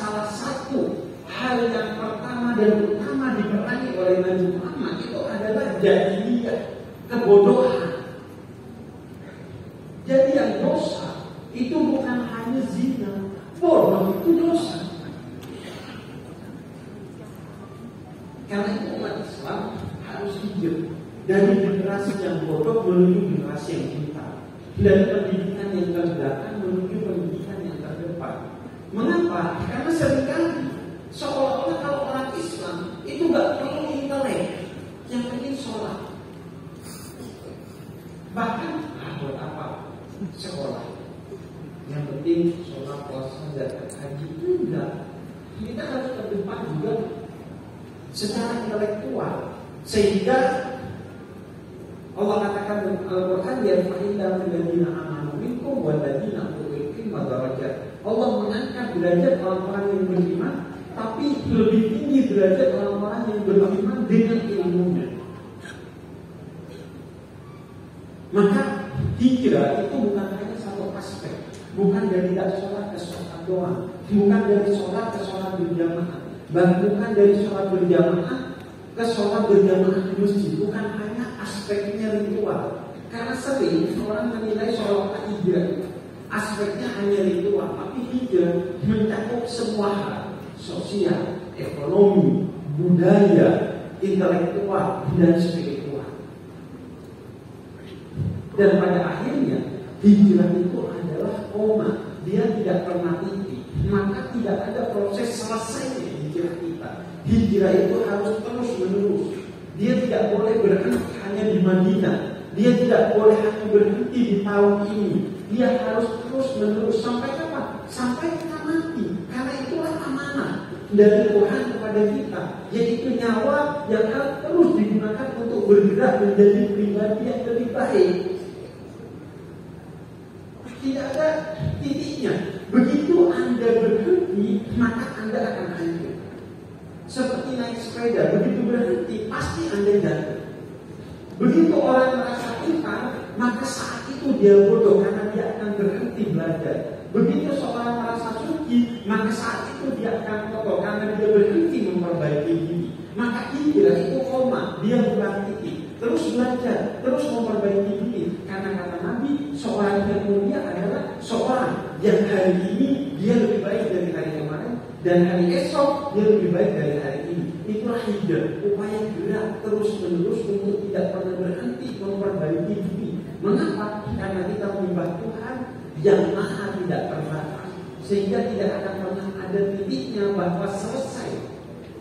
salah satu hal yang pertama dan utama diperangi oleh Nabi Muhammad itu adalah jahiliyah, kebodohan. Jadi yang dosa itu bukan hanya zina, bodoh itu dosa. Karena itu umat Islam harus hijrah dari generasi yang bodoh menuju generasi yang pintar, dari pendidikan yang terbelakang menuju pendidikan yang terdepan. Mengapa? Karena seringkali seolah-olah kalau orang Islam itu gak perlu intelek, yang penting sholat. Bahkan buat apa sekolah? Yang penting sholat, puasa, zakat, haji. Enggak. Kita harus terdepan juga secara intelektual, sehingga Allah katakan dalam Al-Quran, ya fa'inda alladziina aamanu minkum walladziina utul ilma darajat. Allah mengangkat derajat orang-orang yang beriman, tapi lebih tinggi derajat orang-orang yang beriman dengan ilmunya. Maka hijrah itu bukan hanya satu aspek, bukan dari tidak sholat ke sholat doang, bukan dari sholat ke sholat berjamaah, bukan dari sholat berjamaah ke sholat berjamaah di masjid, bukan hanya aspeknya ritual. Karena sering orang menilai sholat hijrah aspeknya hanya ritual, tapi hijrah mencakup semua hal, sosial, ekonomi, budaya, intelektual, dan spiritual. Dan pada akhirnya hijrah itu adalah koma, dia tidak pernah titik, maka tidak ada proses selesainya hijrah kita. Hijrah itu harus terus menerus. Dia tidak boleh berhenti hanya di Madinah, dia tidak boleh hanya berhenti di tahun ini. Dia harus terus menerus sampai kapan? Sampai kita mati. Karena itulah amanah dari Tuhan kepada kita, yaitu nyawa yang harus terus digunakan untuk bergerak menjadi pribadi yang lebih baik. Tidak ada titiknya. Begitu Anda berhenti, maka Anda akan hancur. Seperti naik sepeda, begitu berhenti, pasti Anda jatuh. Begitu orang merasa pintar, maka saat itu dia bodoh karena dia akan berhenti belajar. Begitu seorang merasa suci, maka saat itu dia akan kotor karena dia berhenti memperbaiki diri. Maka hijrah itu koma, dia bukan titik. Terus belajar, terus memperbaiki diri. Karena kata Nabi, seorang yang mulia adalah seorang yang hari ini dia lebih baik dari hari kemarin, dan hari esok dia lebih baik dari hari ini. Itulah hijrah, upaya gerak terus menerus untuk tidak pernah berhenti memperbaiki diri. Mengapa? Karena kita menyembah Tuhan yang maha tidak terbatas, sehingga tidak akan pernah ada titiknya bahwa selesai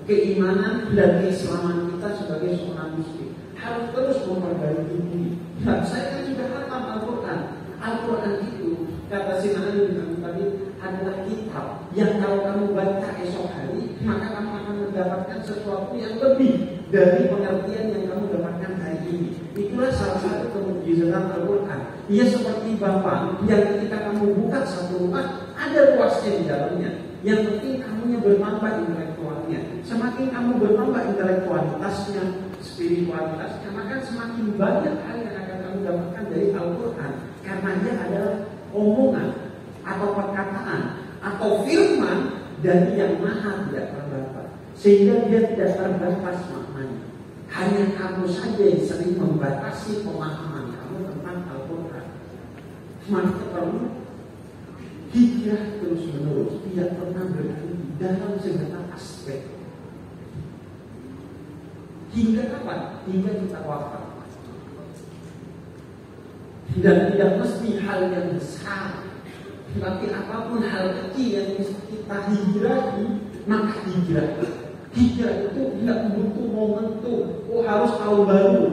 keimanan dan keislaman kita sebagai seorang muslim. Harus terus memperbaiki diri. Nah, saya kan juga khatam Al-Quran. Al-Quran itu kata Sina Ali bin Abi Thalib adalah kitab yang kalau kamu baca esok hari, maka kamu akan mendapatkan sesuatu yang lebih dari pengertian yang kamu dapatkan hari ini. Itulah salah satu kemujizatan Al-Quran. Ia seperti Bapak yang ketika kamu buka satu rumah, ada luasnya di dalamnya. Yang penting kamunya bertambah intelektualnya. Semakin kamu bertambah intelektualitasnya, spiritualitasnya, maka semakin banyak hal yang akan kamu dapatkan dari Al-Quran. Karena dia adalah omongan atau perkataan atau firman dari yang maha tidak terbatas, sehingga dia tidak terbatas maknanya. Hanya kamu saja yang sering membatasi pemahaman kamu tentang Al-Quran. Maka perlu hijrah terus menerus, tidak pernah berhenti dalam segala aspek. Hingga kapan? Hingga kita wafat. Dan tidak mesti hal yang besar, tapi apapun hal kecil yang bisa kita hijrahi, maka hijrah. Hijrah itu tidak butuh momentum. Oh harus tahun baru.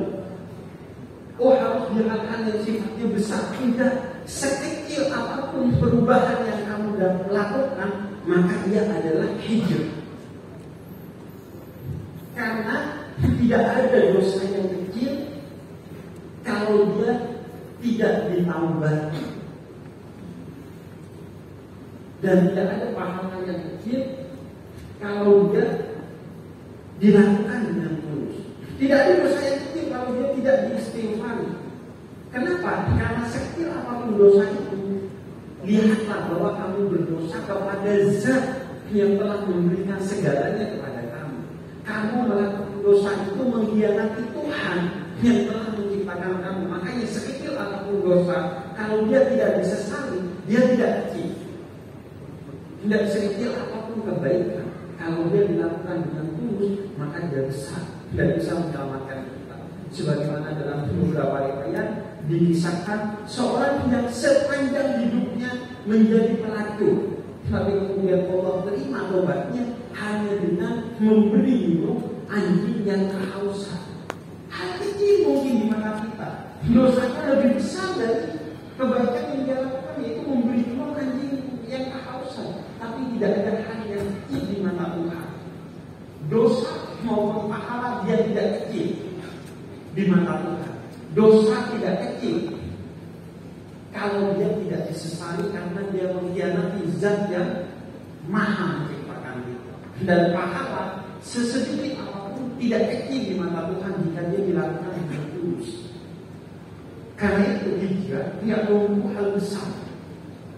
Oh harus gerakan yang sifatnya besar. Tidak. Sekecil apapun perubahan yang kamu lakukan, maka ia adalah hijrah. Karena tidak ada dosa yang kecil kalau dia tidak ditambah, dan tidak ada pahala yang kecil kalau dia dilakukan dengan tulus. Tidak ada dosa yang kecil kalau dia tidak diistighfari. Kenapa? Karena sekecil apapun dosa itu, lihatlah bahwa kamu berdosa kepada zat yang telah memberikan segalanya kepada kamu. Kamu melakukan dosa itu mengkhianati Tuhan yang telah menciptakan kamu. Makanya sekecil apapun dosa, kalau dia tidak disesali, dia tidak kecil. Tidak sekecil apapun kebaikan, kalau dia dilakukan dengan tulus, maka dia besar dan bisa menyelamatkan kita. Sebagaimana dalam beberapa riwayat dikisahkan seorang yang sepanjang hidupnya menjadi pelacur, tapi kemudian Allah terima tobatnya hanya dengan memberi minum anjing yang kehausan. Hal kecil mungkin di mata kita, dosanya lebih besar dari kebaikan yang dia lakukan, yaitu memberi minum anjing yang kehausan. Tapi tidak ada hal yang kecil di mata Tuhan. Dosa maupun pahala dia tidak kecil di mata Tuhan. Dosa tidak kecil kalau dia tidak disesali karena dia mengkhianati zat yang maha menciptakan kita. Dan pahala sesedikit apapun tidak kecil di mata Tuhan jika dia dilakukan dengan tulus. Karena itu hijrah tidak menunggu hal besar,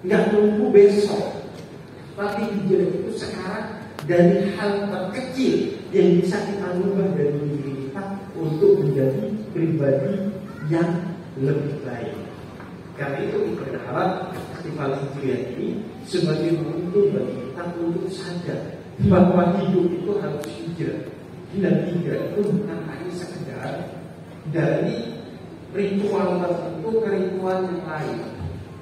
tidak menunggu besok, tapi hijrah itu sekarang dari hal terkecil yang bisa kita ubah dari diri kita untuk menjadi pribadi yang lebih baik. Karena itu kita berharap festival hijriah ini sebagai momentum bagi kita untuk sadar bahwa hidup itu harus hijrah. Dan hijrah itu bukan hanya sekedar dari ritual tertentu ke ritual yang lain,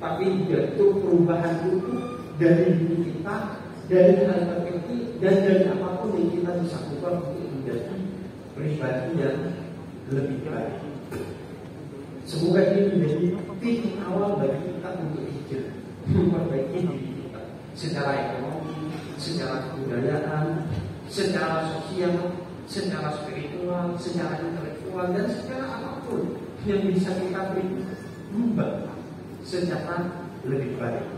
tapi hijrah itu perubahan utuh dari diri kita, dari hal terkecil dan dari apapun yang kita bisa ubah untuk menjadi pribadi yang lebih baik. Semoga ini menjadi titik awal bagi kita untuk hijrah, memperbaiki diri kita secara ekonomi, secara kebudayaan, secara sosial, secara spiritual, secara intelektual, dan secara apapun yang bisa kita beri, membangun secara lebih baik.